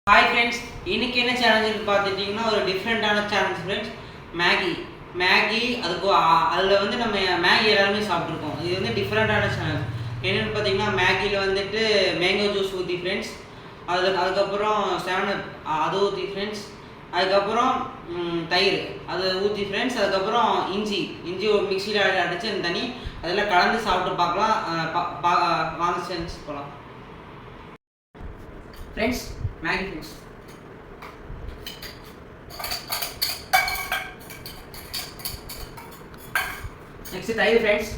Hi friends, இன்றைக்கி என்ன சேலஞ்சுன்னு பார்த்துட்டிங்கன்னா ஒரு டிஃப்ரெண்ட்டான சேலஞ்ச் ஃப்ரெண்ட்ஸ். மேகி அதுக்கு அதில் வந்து நம்ம மேகி எல்லாருமே சாப்பிட்ருக்கோம். இது வந்து டிஃப்ரெண்ட்டான சேலஞ்ச். என்னென்னு பார்த்தீங்கன்னா மேகியில் வந்துட்டு மேங்கோ ஜூஸ் ஊற்றி ஃப்ரெண்ட்ஸ், அதுக்கப்புறம் 7up அது ஊற்றி ஃப்ரெண்ட்ஸ், அதுக்கப்புறம் தயிர் அது ஊற்றி ஃப்ரெண்ட்ஸ், அதுக்கப்புறம் இஞ்சி ஒரு மிக்சியில் அடித்து அந்த தண்ணி அதெல்லாம் கலந்து சாப்பிட்டு பார்க்கலாம். வாங்க ஃப்ரெண்ட்ஸ் போகலாம். ஃப்ரெண்ட்ஸ் மேகி ஃப்ரெண்ட்ஸ், நெக்ஸ்ட் தயிர் ஃப்ரெண்ட்ஸ்,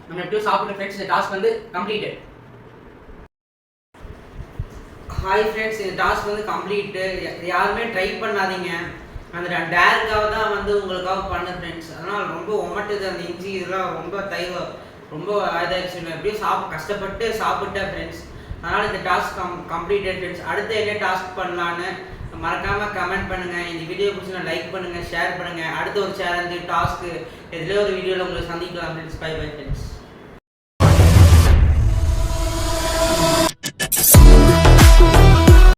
நம்ம எப்படியும் சாப்பிட்டு ஃப்ரெண்ட்ஸ் இந்த டாஸ்க் வந்து கம்ப்ளீட்டட். ஹாய் ஃப்ரெண்ட்ஸ், இந்த டாஸ்க் வந்து கம்ப்ளீட்டு. யாருமே ட்ரை பண்ணாதீங்க. அந்த டேருக்காக தான் வந்து உங்களுக்காக பண்ண ஃப்ரெண்ட்ஸ். அதனால் ரொம்ப ஒமட்டுது அந்த இஞ்சி இதெல்லாம் ரொம்ப தயிர் ரொம்ப இதாகிடுச்சு. எப்படியும் கஷ்டப்பட்டு சாப்பிட்டேன் ஃப்ரெண்ட்ஸ். அதனால் இந்த டாஸ்க் கம்ப்ளீட்டட் ஃப்ரெண்ட்ஸ். அடுத்து என்ன டாஸ்க் பண்ணலான்னு மறக்காமல் கமெண்ட் பண்ணுங்கள். இந்த வீடியோ பிடிச்சி லைக் பண்ணுங்கள், ஷேர் பண்ணுங்கள். அடுத்த ஒரு சேலஞ்சு டாஸ்க்கு எதில் ஒரு வீடியோவில் உங்களுக்கு சந்திக்கலாம் ஃப்ரெண்ட்ஸ். By bye friends.